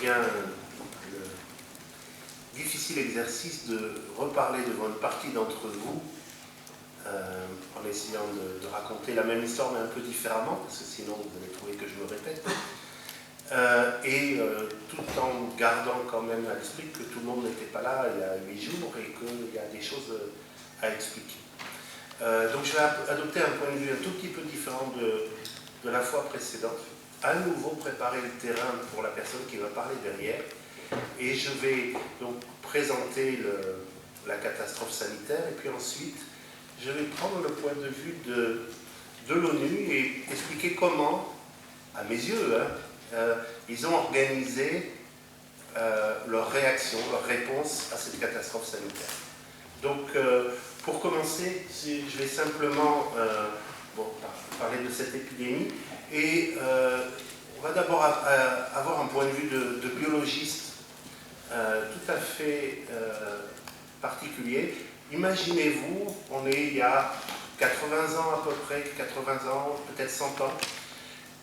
bien le difficile exercice de reparler devant une partie d'entre vous en essayant de raconter la même histoire mais un peu différemment, parce que sinon vous allez trouver que je me répète, tout en gardant quand même à l'esprit que tout le monde n'était pas là il y a 8 jours et qu'il y a des choses à expliquer. Donc je vais adopter un point de vue un tout petit peu différent de la fois précédente, à nouveau préparer le terrain pour la personne qui va parler derrière, et je vais donc présenter la catastrophe sanitaire, et puis ensuite je vais prendre le point de vue de l'ONU et expliquer comment, à mes yeux, ils ont organisé leur réaction, leur réponse à cette catastrophe sanitaire. Donc, pour commencer, je vais simplement parler de cette épidémie, et on va d'abord avoir un point de vue de biologiste tout à fait particulier. Imaginez-vous, on est il y a 80 ans à peu près, 80 ans, peut-être 100 ans,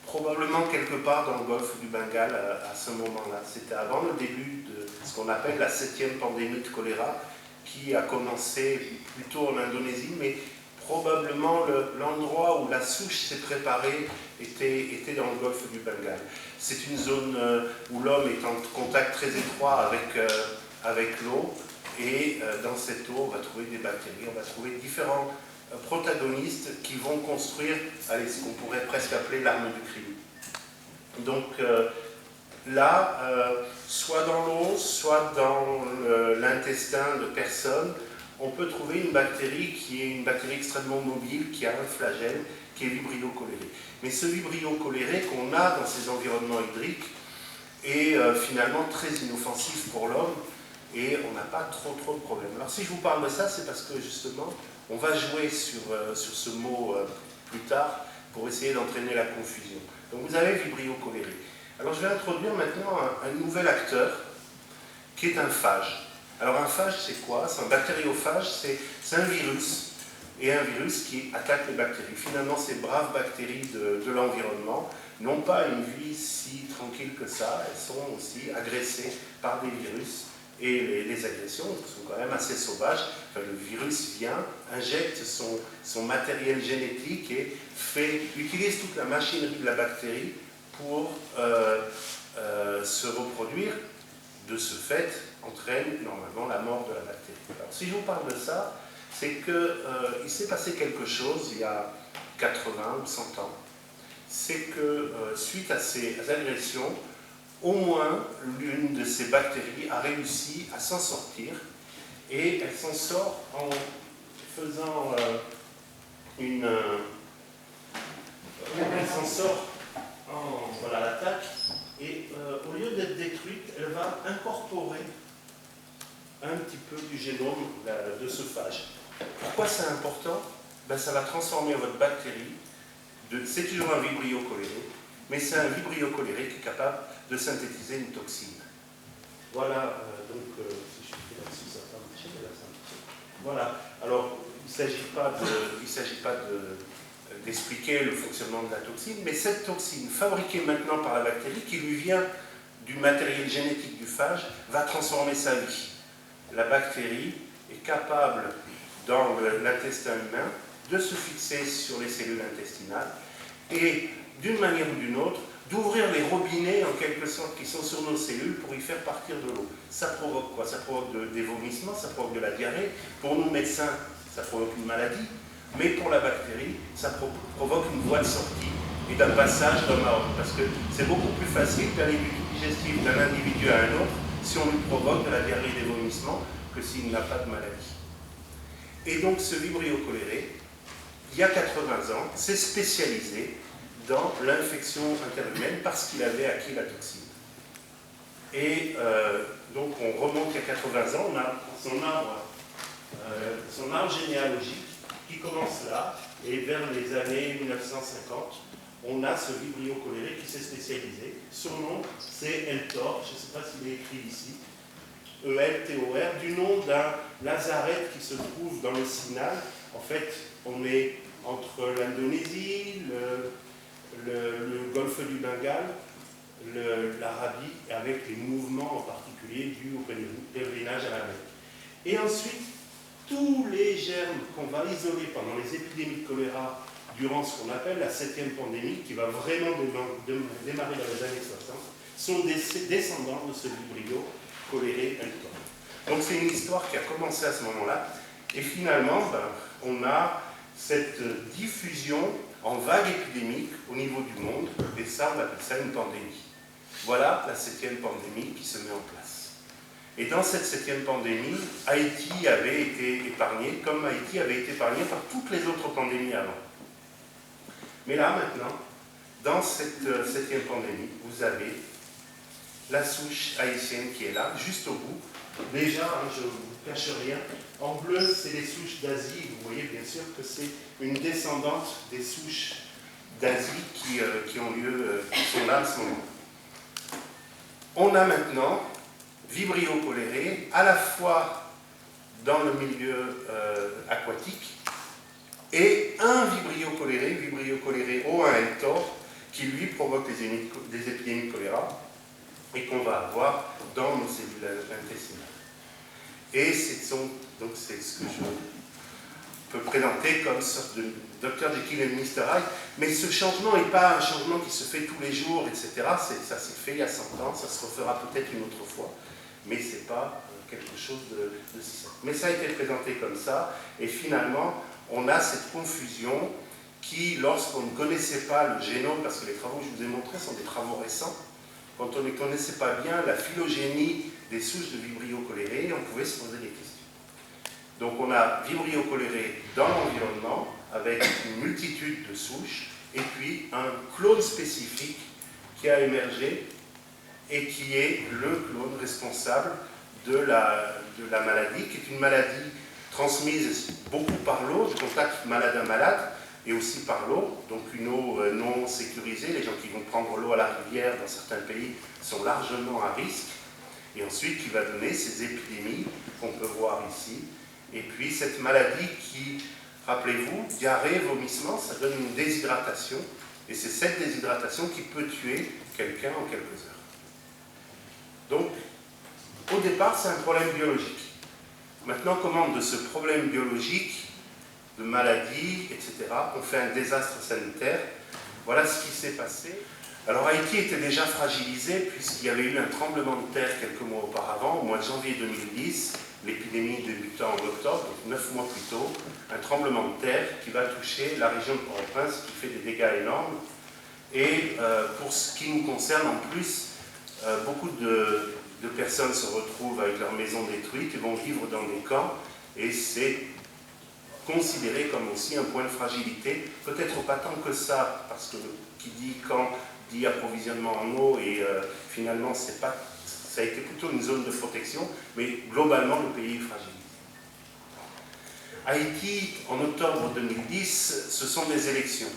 probablement quelque part dans le golfe du Bengale à ce moment-là. C'était avant le début de ce qu'on appelle la 7e pandémie de choléra, qui a commencé plutôt en Indonésie, mais probablement l'endroit où la souche s'est préparée était dans le golfe du Bengale. C'est une zone où l'homme est en contact très étroit avec l'eau, et dans cette eau, on va trouver des bactéries, on va trouver différents protagonistes qui vont construire ce qu'on pourrait presque appeler l'arme du crime. Donc là, soit dans l'eau, soit dans l'intestin de personnes, on peut trouver une bactérie qui est une bactérie extrêmement mobile, qui a un flagelle, qui est Vibrio cholerae. Mais ce Vibrio cholerae qu'on a dans ces environnements hydriques est finalement très inoffensif pour l'homme, et on n'a pas trop de problèmes. Alors si je vous parle de ça, c'est parce que justement, on va jouer sur ce mot plus tard pour essayer d'entraîner la confusion. Donc vous avez Vibrio cholerae. Alors je vais introduire maintenant un nouvel acteur qui est un phage. Alors un phage, c'est quoi? C'est un bactériophage, c'est un virus, et un virus qui attaque les bactéries. Finalement, ces braves bactéries de l'environnement n'ont pas une vie si tranquille que ça, elles sont aussi agressées par des virus, et les agressions sont quand même assez sauvages. Enfin, le virus vient, injecte son matériel génétique et utilise toute la machinerie de la bactérie pour se reproduire. De ce fait, entraîne normalement la mort de la bactérie. Alors, si je vous parle de ça, c'est qu'il s'est passé quelque chose il y a 80 ou 100 ans. C'est que suite à ces agressions, au moins l'une de ces bactéries a réussi à s'en sortir, et elle s'en sort en faisant elle s'en sort en l'attaque, et au lieu d'être détruite, elle va incorporer un petit peu du génome de ce phage. Pourquoi c'est important? Ça va transformer votre bactérie, c'est toujours un Vibrio cholerae, mais c'est un Vibrio cholerae qui est capable de synthétiser une toxine. Voilà, si je fais là-dessus, ça va pas marcher, mais là ça marche. Voilà, alors il ne s'agit pas d'expliquer le fonctionnement de la toxine, mais cette toxine, fabriquée maintenant par la bactérie, qui lui vient du matériel génétique du phage, va transformer sa vie. La bactérie est capable, dans l'intestin humain, de se fixer sur les cellules intestinales, et d'une manière ou d'une autre, d'ouvrir les robinets, en quelque sorte, qui sont sur nos cellules pour y faire partir de l'eau. Ça provoque quoi? Ça provoque des vomissements, ça provoque de la diarrhée. Pour nous médecins, ça provoque une maladie, mais pour la bactérie, ça provoque une voie de sortie et d'un passage d'homme à homme, parce que c'est beaucoup plus facile qu'un digestif d'un individu à un autre si on lui provoque de la diarrhée et des vomissements que s'il n'a pas de maladie. Et donc ce Vibrio cholerae, il y a 80 ans, s'est spécialisé dans l'infection interhumaine parce qu'il avait acquis la toxine. Et donc on remonte il y a 80 ans, on a son arbre généalogique qui commence là, et vers les années 1950, on a ce Vibrio cholerae qui s'est spécialisé. Son nom, c'est Eltor, je ne sais pas s'il est écrit ici, E-L-T-O-R, du nom d'un lazaret qui se trouve dans le Sinaï. En fait, on est entre l'Indonésie, le golfe du Bengale, l'Arabie avec les mouvements en particulier dus au pèlerinage à la Mecque. Et ensuite, tous les germes qu'on va isoler pendant les épidémies de choléra durant ce qu'on appelle la 7e pandémie, qui va vraiment démarrer dans les années 60, sont des descendants de ce vibrio choléré Elton. Donc c'est une histoire qui a commencé à ce moment-là, et finalement, on a cette diffusion en vague épidémique au niveau du monde, et ça, on appelle ça une pandémie. Voilà la 7e pandémie qui se met en place. Et dans cette 7e pandémie, Haïti avait été épargné, comme Haïti avait été épargné par toutes les autres pandémies avant. Mais là, maintenant, dans cette 7e pandémie, vous avez la souche haïtienne qui est là, juste au bout. Déjà, hein, je ne vous cache rien, en bleu, c'est les souches d'Asie. Vous voyez bien sûr que c'est une descendante des souches d'Asie qui sont là en ce moment. On a maintenant Vibrio choléré, à la fois dans le milieu aquatique, et un Vibrio choléré O1N-Tor, qui lui provoque des épidémies de choléra, et qu'on va avoir dans nos cellules intestinales. Et donc c'est ce que je peux présenter comme sorte de Dr Jekyll et Mr Hyde, mais ce changement n'est pas un changement qui se fait tous les jours, etc. Ça s'est fait il y a 100 ans, ça se refera peut-être une autre fois, mais ce n'est pas quelque chose de si simple. Mais ça a été présenté comme ça, et finalement, on a cette confusion qui, lorsqu'on ne connaissait pas le génome, parce que les travaux que je vous ai montrés sont des travaux récents, quand on ne connaissait pas bien la phylogénie des souches de Vibrio choléré, on pouvait se poser des questions. Donc on a Vibrio choléré dans l'environnement, avec une multitude de souches, et puis un clone spécifique qui a émergé, et qui est le clone responsable de la maladie, qui est une maladie transmise beaucoup par l'eau, du contact malade à malade, et aussi par l'eau, donc une eau non sécurisée. Les gens qui vont prendre l'eau à la rivière dans certains pays sont largement à risque, et ensuite qui va donner ces épidémies qu'on peut voir ici. Et puis cette maladie qui, rappelez-vous, diarrhée, vomissement, ça donne une déshydratation, et c'est cette déshydratation qui peut tuer quelqu'un en quelques heures. Donc, au départ, c'est un problème biologique. Maintenant, comment de ce problème biologique, de maladie, etc., on fait un désastre sanitaire? Voilà ce qui s'est passé. Alors Haïti était déjà fragilisé puisqu'il y avait eu un tremblement de terre quelques mois auparavant, au mois de janvier 2010, l'épidémie débutant en octobre, donc 9 mois plus tôt, un tremblement de terre qui va toucher la région de Port-au-Prince, qui fait des dégâts énormes. Et pour ce qui nous concerne, en plus, beaucoup de personnes se retrouvent avec leurs maisons détruites et vont vivre dans des camps, et c'est considéré comme aussi un point de fragilité, peut-être pas tant que ça, parce que qui dit camp dit approvisionnement en eau, et finalement ça a été plutôt une zone de protection, mais globalement le pays est fragilisé. Haïti, en octobre 2010, ce sont des élections.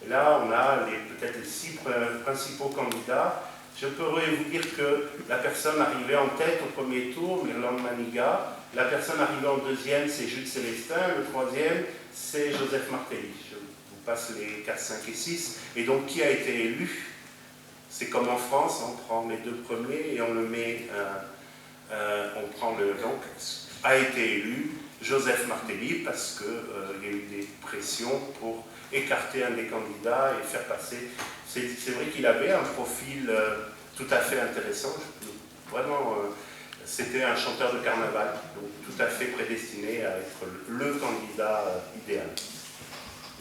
Et là, on a peut-être les 6 principaux candidats. Je pourrais vous dire que la personne arrivée en tête au premier tour, Mirland Maniga, la personne arrivée en deuxième, c'est Jules Célestin, le troisième, c'est Joseph Martelly. Je vous passe les 4, 5 et 6. Et donc, qui a été élu? C'est comme en France, on prend les 2 premiers et on le met, donc, a été élu Joseph Martelly parce qu'il y a eu des pressions pour écarter un des candidats et faire passer. C'est vrai qu'il avait un profil tout à fait intéressant, vraiment, c'était un chanteur de carnaval, donc tout à fait prédestiné à être le candidat idéal.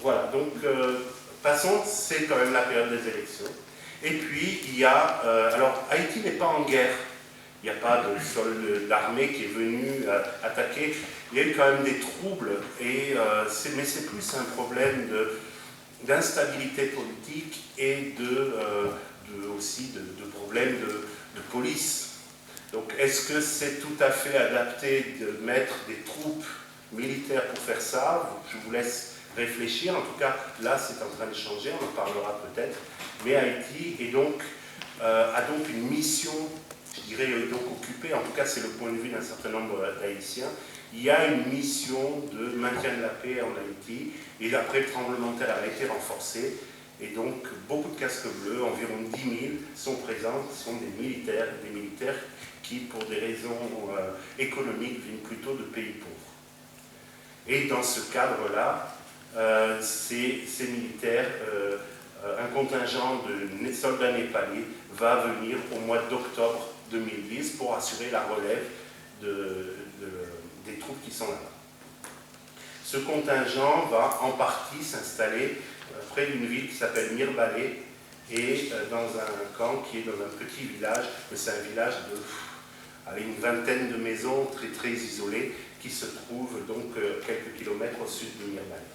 Voilà, donc passons, c'est quand même la période des élections. Et puis il y a, alors Haïti n'est pas en guerre, il n'y a pas d'armée qui est venue attaquer, il y a eu quand même des troubles, mais c'est plus un problème d'instabilité politique et aussi de problèmes de police. Donc est-ce que c'est tout à fait adapté de mettre des troupes militaires pour faire ça? Je vous laisse réfléchir. En tout cas, là, c'est en train de changer, on en parlera peut-être. Mais Haïti a donc une mission, je dirais, donc occupée, en tout cas c'est le point de vue d'un certain nombre d'Haïtiens. Il y a une mission de maintien de la paix en Haïti, et après le tremblement de terre a été renforcée, Et donc, beaucoup de casques bleus, environ 10 000, sont présents, sont des militaires qui, pour des raisons économiques, viennent plutôt de pays pauvres. Et dans ce cadre-là, ces militaires, un contingent de soldats népalais va venir au mois d'octobre 2010 pour assurer la relève des troupes qui sont là-bas. Ce contingent va en partie s'installer près d'une ville qui s'appelle Mirbale et dans un camp qui est dans un petit village, mais c'est un village avec une vingtaine de maisons très très isolées qui se trouvent donc quelques kilomètres au sud de Mirbale.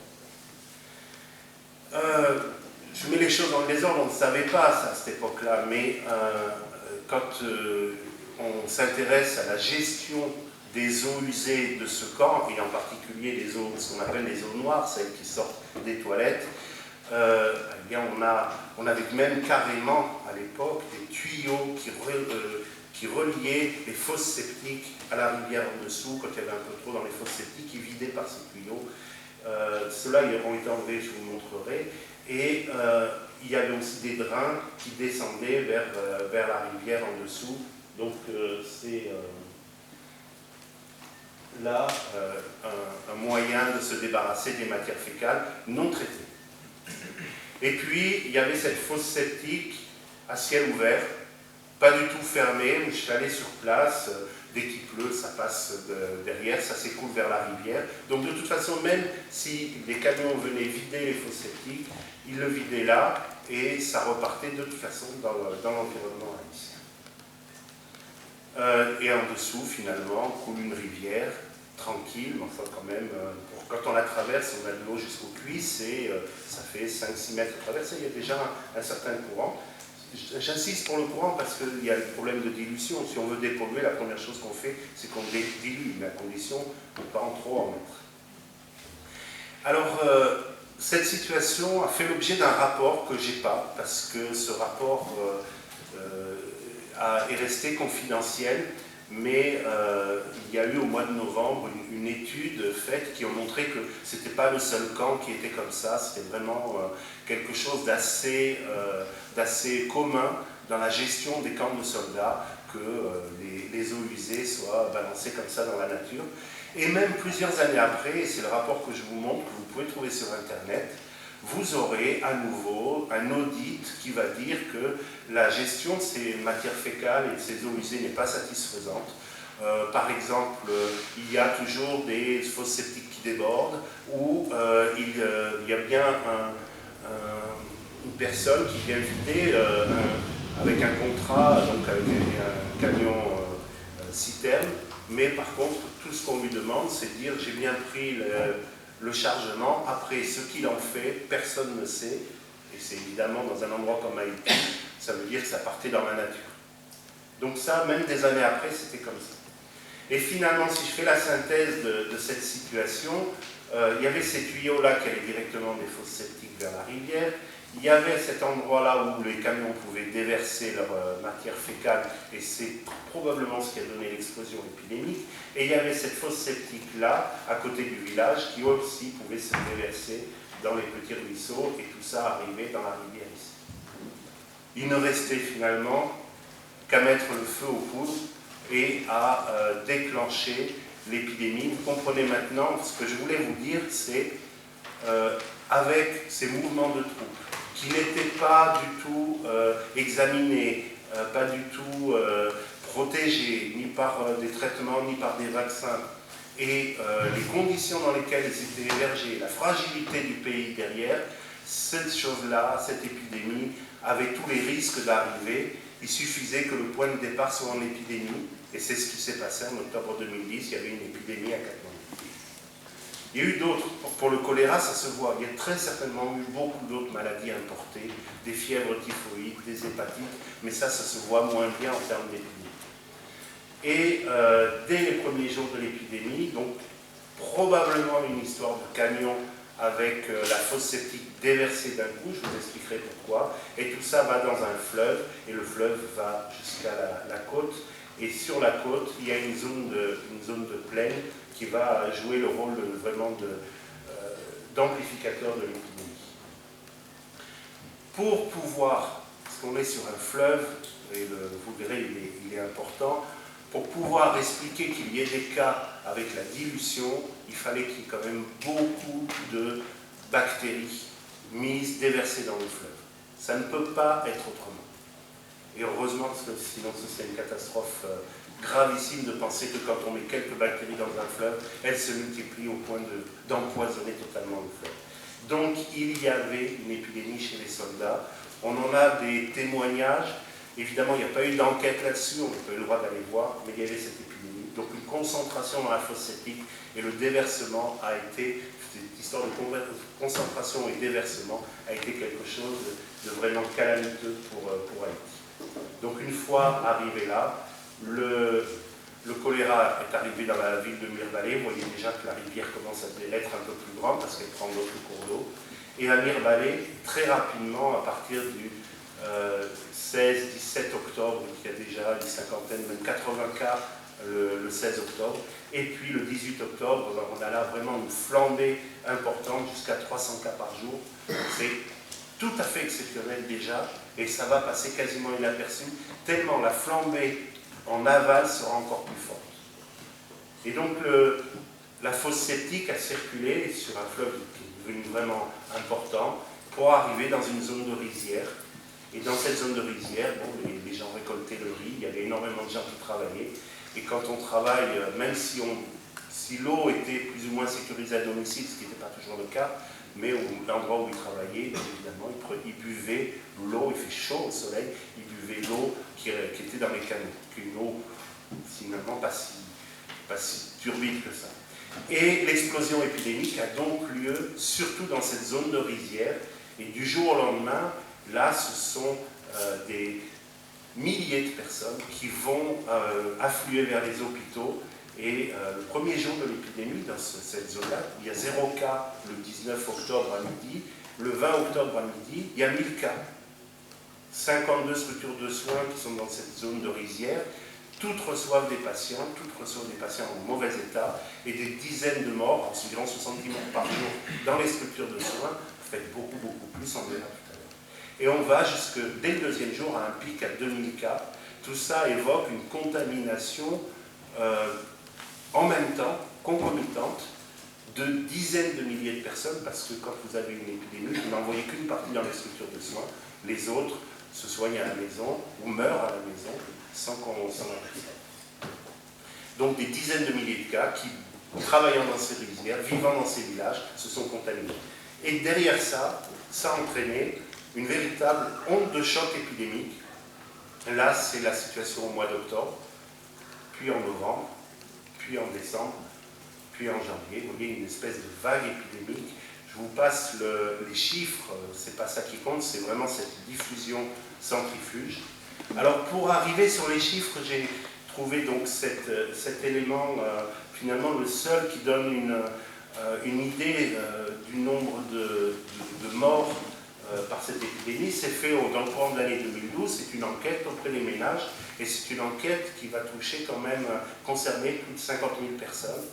Je mets les choses dans le désordre, on ne savait pas ça à cette époque-là, mais quand on s'intéresse à la gestion des eaux usées de ce camp, et en particulier les eaux, ce qu'on appelle les eaux noires, celles qui sortent des toilettes, eh bien on avait même carrément à l'époque des tuyaux qui reliaient les fosses septiques à la rivière en dessous. Quand il y avait un peu trop dans les fosses septiques, ils vidaient par ces tuyaux. Ceux-là ont été enlevés, je vous montrerai. Et il y avait aussi des drains qui descendaient vers la rivière en dessous. Donc c'est là un moyen de se débarrasser des matières fécales non traitées. Et puis il y avait cette fosse septique à ciel ouvert, pas du tout fermée. Je suis allé sur place, dès qu'il pleut, ça passe derrière, ça s'écoule vers la rivière. Donc de toute façon, même si les camions venaient vider les fosses septiques, ils le vidaient là et ça repartait de toute façon dans l'environnement haïtien. Et en dessous, finalement, coule une rivière, tranquille, mais enfin quand même, quand on la traverse, on a de l'eau jusqu'aux cuisses et ça fait 5-6 mètres à traverser, il y a déjà un certain courant. J'insiste pour le courant parce qu'il y a le problème de dilution. Si on veut dépolluer, la première chose qu'on fait, c'est qu'on dilue, mais à condition de ne pas en trop en mettre. Alors, cette situation a fait l'objet d'un rapport que je n'ai pas, parce que ce rapport est resté confidentiel, mais il y a eu au mois de novembre une étude faite qui a montré que ce n'était pas le seul camp qui était comme ça, c'était vraiment quelque chose d'assez commun dans la gestion des camps de soldats, que les eaux usées soient balancées comme ça dans la nature. Et même plusieurs années après, et c'est le rapport que je vous montre, que vous pouvez trouver sur Internet, vous aurez à nouveau un audit qui va dire que la gestion de ces matières fécales et de ces eaux usées n'est pas satisfaisante. Par exemple, il y a toujours des fosses septiques qui débordent, ou il y a bien une personne qui vient vider avec un contrat, donc avec un camion citerne, mais par contre, tout ce qu'on lui demande, c'est de dire j'ai bien pris le chargement, après ce qu'il en fait, personne ne sait, et c'est évidemment dans un endroit comme Haïti, ça veut dire que ça partait dans la nature. Donc ça, même des années après, c'était comme ça. Et finalement, si je fais la synthèse de cette situation, il y avait ces tuyaux-là qui allaient directement des fosses septiques vers la rivière, il y avait cet endroit-là où les camions pouvaient déverser leur matière fécale, et c'est probablement ce qui a donné l'explosion épidémique. Et il y avait cette fosse septique-là, à côté du village, qui aussi pouvait se déverser dans les petits ruisseaux, et tout ça arrivait dans la rivière ici. Il ne restait finalement qu'à mettre le feu aux poudres et à déclencher l'épidémie. Vous comprenez maintenant, ce que je voulais vous dire, c'est avec ces mouvements de troupes, qui n'étaient pas du tout examinés, pas du tout protégés, ni par des traitements, ni par des vaccins, et les conditions dans lesquelles ils étaient hébergés, la fragilité du pays derrière, cette chose-là, cette épidémie, avait tous les risques d'arriver. Il suffisait que le point de départ soit en épidémie, et c'est ce qui s'est passé en octobre 2010, il y avait une épidémie à Katmandou. Il y a eu d'autres, pour le choléra ça se voit, il y a très certainement eu beaucoup d'autres maladies importées, des fièvres typhoïdes, des hépatites, mais ça se voit moins bien en termes d'épidémie. Et dès les premiers jours de l'épidémie, donc probablement une histoire de camion avec la fosse septique déversée d'un coup, je vous expliquerai pourquoi, et tout ça va dans un fleuve, et le fleuve va jusqu'à la côte, et sur la côte, il y a une zone de plaine qui va jouer le rôle d'amplificateur de l'épidémie. pour pouvoir, parce qu'on est sur un fleuve, et vous verrez, il est important, pour pouvoir expliquer qu'il y ait des cas avec la dilution, il fallait qu'il y ait quand même beaucoup de bactéries déversées dans le fleuve. Ça ne peut pas être autrement. Et heureusement, parce que sinon ce serait une catastrophe gravissime de penser que quand on met quelques bactéries dans un fleuve, elles se multiplient au point d'empoisonner totalement le fleuve. Donc il y avait une épidémie chez les soldats. On en a des témoignages. Évidemment, il n'y a pas eu d'enquête là-dessus, on n'a pas eu le droit d'aller voir, mais il y avait cette épidémie. Donc une concentration dans la fosse septique et le déversement a été, cette histoire de concentration et déversement a été quelque chose de vraiment calamiteux pour Haïti. Donc une fois arrivé là, le choléra est arrivé dans la ville de Mirebalais. Vous voyez déjà que la rivière commence à être un peu plus grande parce qu'elle prend d'autres cours d'eau. Et à Mirebalais, très rapidement, à partir du 16-17 octobre, il y a déjà une cinquantaine, même 80 cas le 16 octobre. Et puis le 18 octobre, on a là vraiment une flambée importante, jusqu'à 300 cas par jour. C'est tout à fait exceptionnel déjà, et ça va passer quasiment inaperçu, tellement la flambée en aval sera encore plus forte. Et donc la fosse septique a circulé sur un fleuve qui est devenu vraiment important pour arriver dans une zone de rizière. Et dans cette zone de rizière, bon, les gens récoltaient le riz, il y avait énormément de gens qui travaillaient. Et quand on travaille, même si l'eau était plus ou moins sécurisée à domicile, ce qui n'était pas toujours le cas, mais l'endroit où ils travaillaient, évidemment, ils buvaient l'eau, il fait chaud au soleil, ils buvaient l'eau qui était dans les canaux, qui est une eau finalement pas si turbide que ça. Et l'explosion épidémique a donc lieu surtout dans cette zone de rizière, et du jour au lendemain, là, ce sont des milliers de personnes qui vont affluer vers les hôpitaux. Et le premier jour de l'épidémie, dans cette zone-là, il y a 0 cas le 19 octobre à midi. Le 20 octobre à midi, il y a 1000 cas. 52 structures de soins qui sont dans cette zone de rizière. Toutes reçoivent des patients en mauvais état, et des dizaines de morts, environ 70 morts par jour dans les structures de soins. Vous faites beaucoup, beaucoup plus, on verra tout à l'heure. Et on va dès le deuxième jour, à un pic à 2000 cas. Tout ça évoque une contamination en même temps, concomitante, de dizaines de milliers de personnes, parce que quand vous avez une épidémie, vous n'envoyez qu'une partie dans les structures de soins, les autres se soignent à la maison ou meurent à la maison sans qu'on s'en aperçoive. Donc des dizaines de milliers de cas qui, travaillant dans ces rizières, vivant dans ces villages, se sont contaminés. Et derrière ça, ça a entraîné une véritable onde de choc épidémique. Là, c'est la situation au mois d'octobre, puis en novembre, puis en décembre, puis en janvier. Vous voyez une espèce de vague épidémique. Je vous passe les chiffres, c'est pas ça qui compte, c'est vraiment cette diffusion centrifuge. Alors pour arriver sur les chiffres, j'ai trouvé donc cet élément, finalement le seul qui donne une idée du nombre de morts par cette épidémie. C'est fait dans le courant de l'année 2012, c'est une enquête auprès des ménages, et c'est une enquête qui va toucher quand même, concerner plus de 50 000 personnes.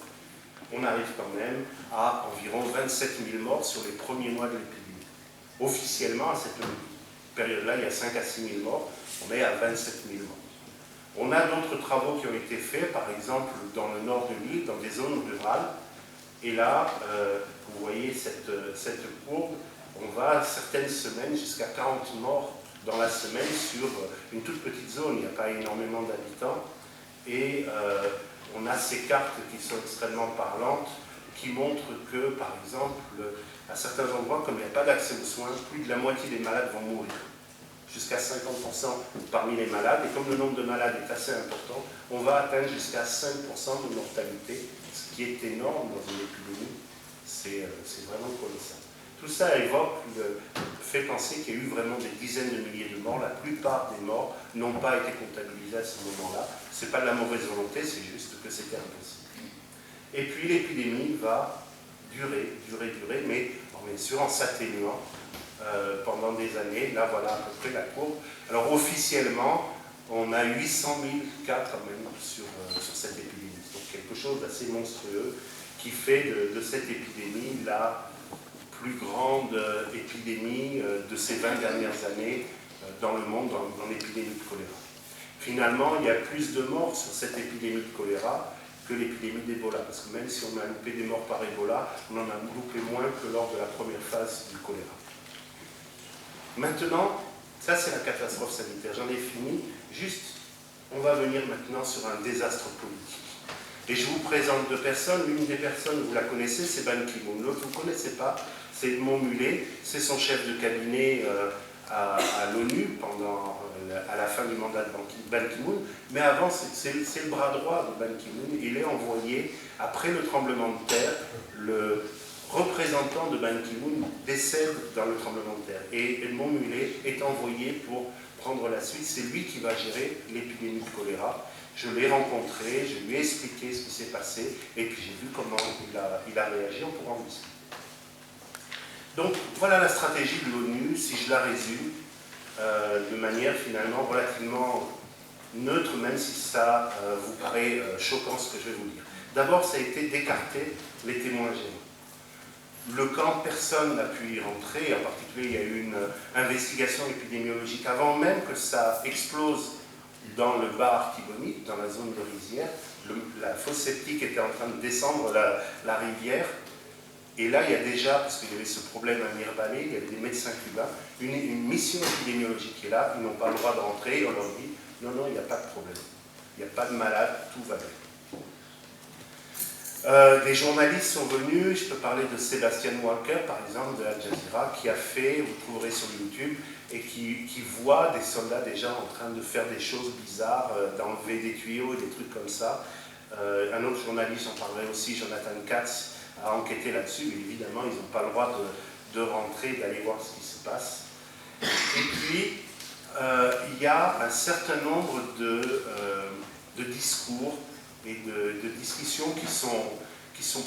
On arrive quand même à environ 27 000 morts sur les premiers mois de l'épidémie. Officiellement, à cette période-là, il y a 5 à 6 000 morts, on est à 27 000 morts. On a d'autres travaux qui ont été faits, par exemple dans le nord de l'île, dans des zones rurales, et là, vous voyez cette courbe, on va certaines semaines jusqu'à 40 morts dans la semaine sur une toute petite zone, il n'y a pas énormément d'habitants, et on a ces cartes qui sont extrêmement parlantes, qui montrent que, par exemple, à certains endroits, comme il n'y a pas d'accès aux soins, plus de la moitié des malades vont mourir. Jusqu'à 50% parmi les malades, et comme le nombre de malades est assez important, on va atteindre jusqu'à 5% de mortalité, ce qui est énorme dans une épidémie, c'est vraiment colossal. Tout ça fait penser qu'il y a eu vraiment des dizaines de milliers de morts. La plupart des morts n'ont pas été comptabilisés à ce moment-là. Ce n'est pas de la mauvaise volonté, c'est juste que c'était impossible. Et puis l'épidémie va durer, mais bien sûr en s'atténuant pendant des années. Là, voilà à peu près la courbe. Alors officiellement, on a 800 000 cas quand même sur cette épidémie. Donc quelque chose d'assez monstrueux qui fait de cette épidémie la plus grande épidémie de ces 20 dernières années dans le monde, dans l'épidémie de choléra. Finalement, il y a plus de morts sur cette épidémie de choléra que l'épidémie d'Ebola, parce que même si on a loupé des morts par Ebola, on en a loupé moins que lors de la première phase du choléra. Maintenant, ça c'est la catastrophe sanitaire, j'en ai fini, juste, on va venir maintenant sur un désastre politique. Et je vous présente deux personnes, l'une des personnes, vous la connaissez, c'est Ban Ki-moon, l'autre vous ne connaissez pas, c'est Edmond Mulet, c'est son chef de cabinet à l'ONU à la fin du mandat de Ban Ki-moon, mais avant c'est le bras droit de Ban Ki-moon. Il est envoyé, après le tremblement de terre, le représentant de Ban Ki-moon décède dans le tremblement de terre, et Edmond Mulet est envoyé pour prendre la suite. C'est lui qui va gérer l'épidémie de choléra. Je l'ai rencontré, je lui ai expliqué ce qui s'est passé, et puis j'ai vu comment il a réagi, on pourra en discuter. Donc voilà la stratégie de l'ONU, si je la résume, de manière finalement relativement neutre, même si ça vous paraît choquant ce que je vais vous dire. D'abord, ça a été d'écarter les témoins gênants. Le camp, personne n'a pu y rentrer, en particulier il y a eu une investigation épidémiologique avant même que ça explose dans le bar Artibonite, dans la zone de rizière. La fosse septique était en train de descendre la rivière. Et là, il y a déjà, parce qu'il y avait ce problème à Mirebalais, il y avait des médecins cubains, une mission épidémiologique qui est là, ils n'ont pas le droit de rentrer, on leur dit non, non, il n'y a pas de problème, il n'y a pas de malade, tout va bien. Des journalistes sont venus, je peux parler de Sébastien Walker, par exemple, de Al Jazeera, qui a fait, vous trouverez sur YouTube, et qui voit des soldats déjà en train de faire des choses bizarres, d'enlever des tuyaux et des trucs comme ça. Un autre journaliste, j'en parlerai aussi, Jonathan Katz, a enquêté là-dessus, mais évidemment, ils n'ont pas le droit de rentrer, d'aller voir ce qui se passe. Et puis, il y a un certain nombre de discours et de discussions qui sont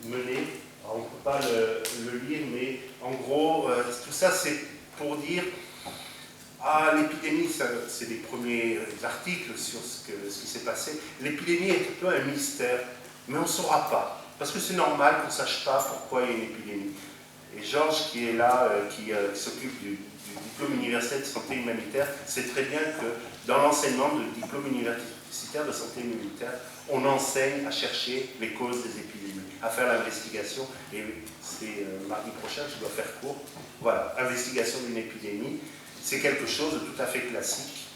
menées. Alors, on ne peut pas le lire, mais en gros, tout ça, c'est pour dire ah, l'épidémie, c'est les premiers articles sur ce qui s'est passé. L'épidémie est un peu un mystère, mais on ne saura pas. Parce que c'est normal qu'on ne sache pas pourquoi il y a une épidémie. Et Georges, qui est là, qui s'occupe du diplôme universitaire de santé humanitaire, sait très bien que dans l'enseignement du diplôme universitaire de santé humanitaire, on enseigne à chercher les causes des épidémies, à faire l'investigation. Et c'est mardi prochain, je dois faire court. Voilà, investigation d'une épidémie. C'est quelque chose de tout à fait classique.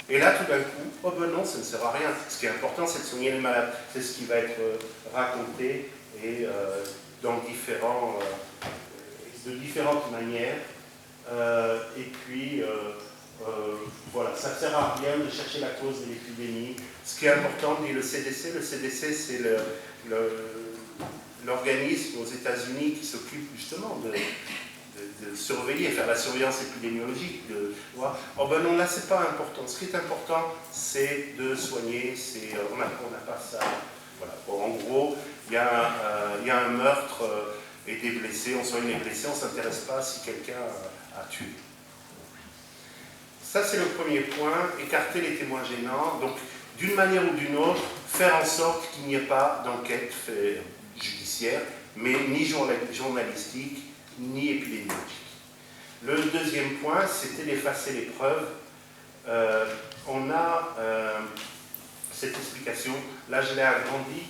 Et là, tout d'un coup, oh ben non, ça ne sert à rien. Ce qui est important, c'est de soigner les malades. C'est ce qui va être raconté et de différentes manières. Et puis, voilà, ça ne sert à rien de chercher la cause de l'épidémie. Ce qui est important, dit le CDC. Le CDC, c'est l'organisme aux États-Unis qui s'occupe justement de surveiller, faire la surveillance épidémiologique. Oh ben non, là, c'est pas important. Ce qui est important, c'est de soigner. On n'a pas ça. Voilà. Bon, en gros, il y a un meurtre et des blessés. On soigne les blessés, on ne s'intéresse pas si quelqu'un a tué. Ça, c'est le premier point, écarter les témoins gênants. Donc, d'une manière ou d'une autre, faire en sorte qu'il n'y ait pas d'enquête judiciaire, mais ni journalistique, ni épidémiologique. Le deuxième point, c'était d'effacer les preuves. On a cette explication, là je l'ai agrandie,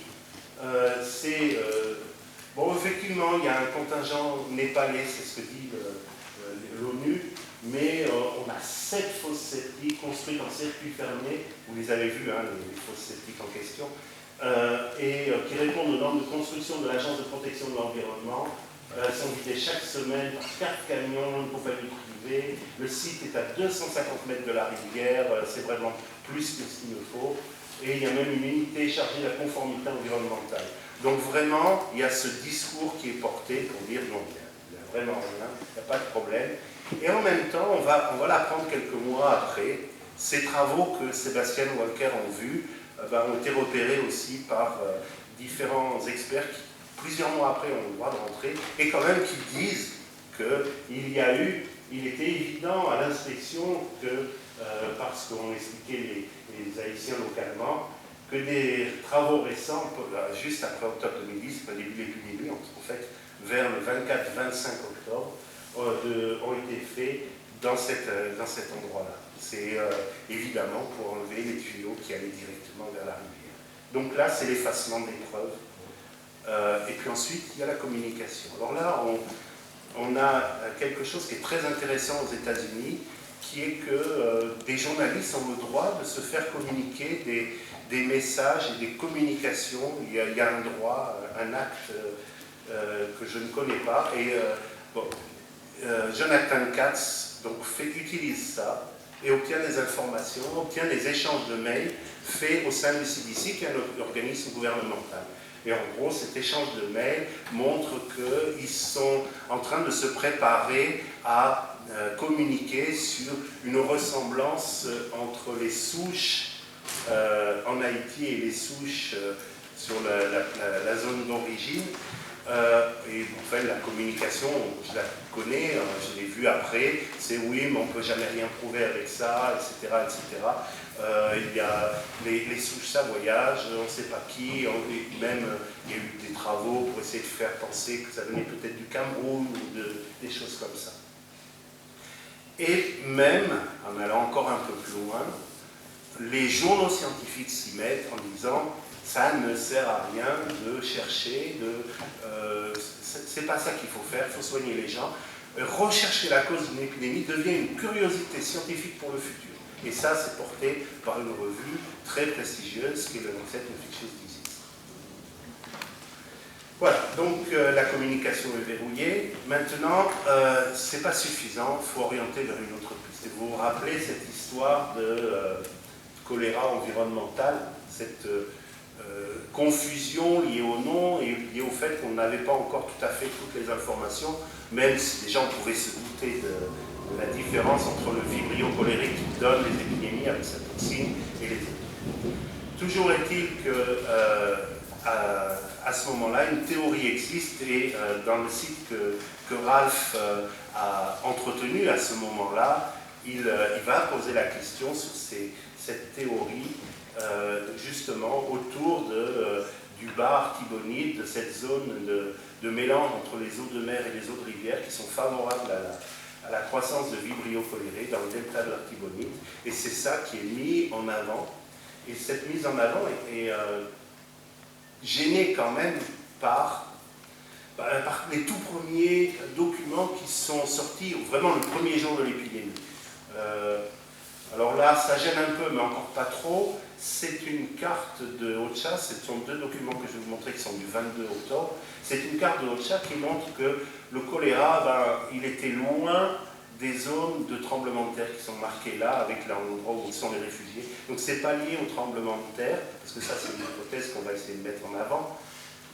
bon, effectivement, il y a un contingent népalais, c'est ce que dit l'ONU, mais on a 7 fosses septiques construites en circuit fermé, vous les avez vues, hein, les fosses septiques en question, qui répondent aux normes de construction de l'Agence de protection de l'environnement. Elles sont vidées chaque semaine par 4 camions, une compagnie privée. Le site est à 250 mètres de la rivière, c'est vraiment plus que ce qu'il me faut. Et il y a même une unité chargée de la conformité environnementale. Donc vraiment, il y a ce discours qui est porté pour dire non, il n'y a vraiment rien, il n'y a pas de problème. Et en même temps, on va l'apprendre quelques mois après. Ces travaux que Sébastien Walker ont vus ont été repérés aussi par différents experts qui, plusieurs mois après, ont le droit de rentrer, et quand même qui disent il était évident à l'inspection que, parce qu'on expliquait les Haïtiens localement, que des travaux récents, juste après octobre 2010, au début de l'épidémie, en fait, vers le 24-25 octobre ont été faits dans cet endroit-là. C'est évidemment pour enlever les tuyaux qui allaient directement vers la rivière. Donc là, c'est l'effacement des preuves. Et puis ensuite, il y a la communication. Alors là, on a quelque chose qui est très intéressant aux États-Unis, qui est que des journalistes ont le droit de se faire communiquer des messages et des communications. Il y a un droit, un acte que je ne connais pas. Et Jonathan Katz utilise ça et obtient des informations, obtient des échanges de mails faits au sein du CDC, qui est un organisme gouvernemental. Et en gros, cet échange de mails montre qu'ils sont en train de se préparer à communiquer sur une ressemblance entre les souches en Haïti et les souches sur la zone d'origine. Et en fait, la communication, je la connais, je l'ai vue après, c'est oui, mais on ne peut jamais rien prouver avec ça, etc. etc. Il y a les souches savoyages, on ne sait pas qui, même il y a eu des travaux pour essayer de faire penser que ça venait peut-être du Cameroun ou des choses comme ça. Et même, en allant encore un peu plus loin, les journaux scientifiques s'y mettent en disant ça ne sert à rien de chercher, c'est pas ça qu'il faut faire, il faut soigner les gens. Rechercher la cause d'une épidémie devient une curiosité scientifique pour le futur. Et ça, c'est porté par une revue très prestigieuse qui est le Lancet Infectious Disease. Voilà, donc la communication est verrouillée. Maintenant, c'est pas suffisant, il faut orienter vers une autre piste. Et vous vous rappelez cette histoire de choléra environnemental, cette confusion liée au nom et liée au fait qu'on n'avait pas encore tout à fait toutes les informations, même si les gens pouvaient se douter de la différence entre le vibrio cholérique qui donne les épidémies avec sa toxine et les autres. Toujours est-il que à ce moment-là, une théorie existe et dans le site que Ralph a entretenu à ce moment-là, il va poser la question sur cette théorie justement autour du bar artibonite, de cette zone de mélange entre les eaux de mer et les eaux de rivière qui sont favorables à la croissance de vibrio choléré dans le delta de l'Artibonite. Et c'est ça qui est mis en avant. Et cette mise en avant est gênée quand même par les tout premiers documents qui sont sortis, vraiment le premier jour de l'épidémie. Alors là, ça gêne un peu, mais encore pas trop. C'est une carte de OCHA, ce sont deux documents que je vais vous montrer qui sont du 22 octobre. C'est une carte de OCHA qui montre que le choléra, il était loin des zones de tremblement de terre qui sont marquées là, avec l'endroit où sont les réfugiés. Donc c'est pas lié au tremblement de terre, parce que ça c'est une hypothèse qu'on va essayer de mettre en avant.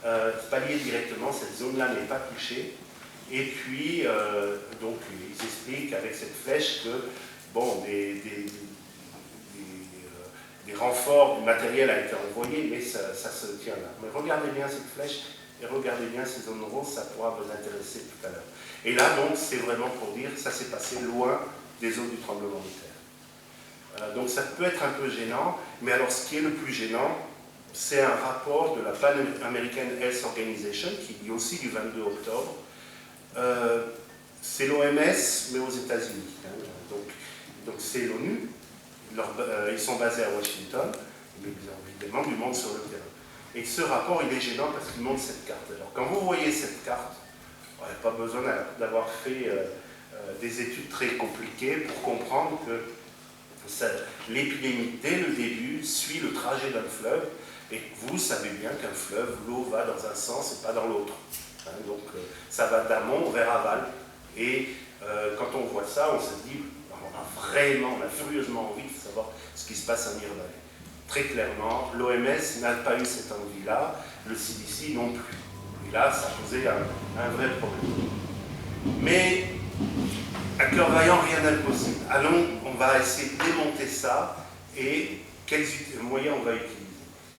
C'est pas lié directement, cette zone-là n'est pas touchée. Et puis, donc ils expliquent avec cette flèche que bon, des renforts du matériel a été envoyé, mais ça se tient là. Mais regardez bien cette flèche et regardez bien ces zones roses, ça pourra vous intéresser tout à l'heure. Et là, donc, c'est vraiment pour dire que ça s'est passé loin des zones du tremblement de terre. Donc ça peut être un peu gênant, mais alors ce qui est le plus gênant, c'est un rapport de la Pan American Health Organization, qui est aussi du 22 octobre. C'est l'OMS, mais aux États-Unis. Donc c'est l'ONU. Ils sont basés à Washington, mais évidemment du monde sur le terrain. Et ce rapport, il est gênant parce qu'il montre cette carte. Alors quand vous voyez cette carte, on n'a pas besoin d'avoir fait des études très compliquées pour comprendre que l'épidémie, dès le début, suit le trajet d'un fleuve, et vous savez bien qu'un fleuve, l'eau va dans un sens et pas dans l'autre. Donc ça va d'amont vers aval. Et quand on voit ça, on se dit, on a furieusement envie de savoir ce qui se passe en Irlande. Très clairement, l'OMS n'a pas eu cette envie-là, le CDC non plus. Et là, ça posait un vrai problème. Mais, à cœur vaillant, rien d'impossible. Allons, on va essayer de démonter ça et quels moyens on va utiliser.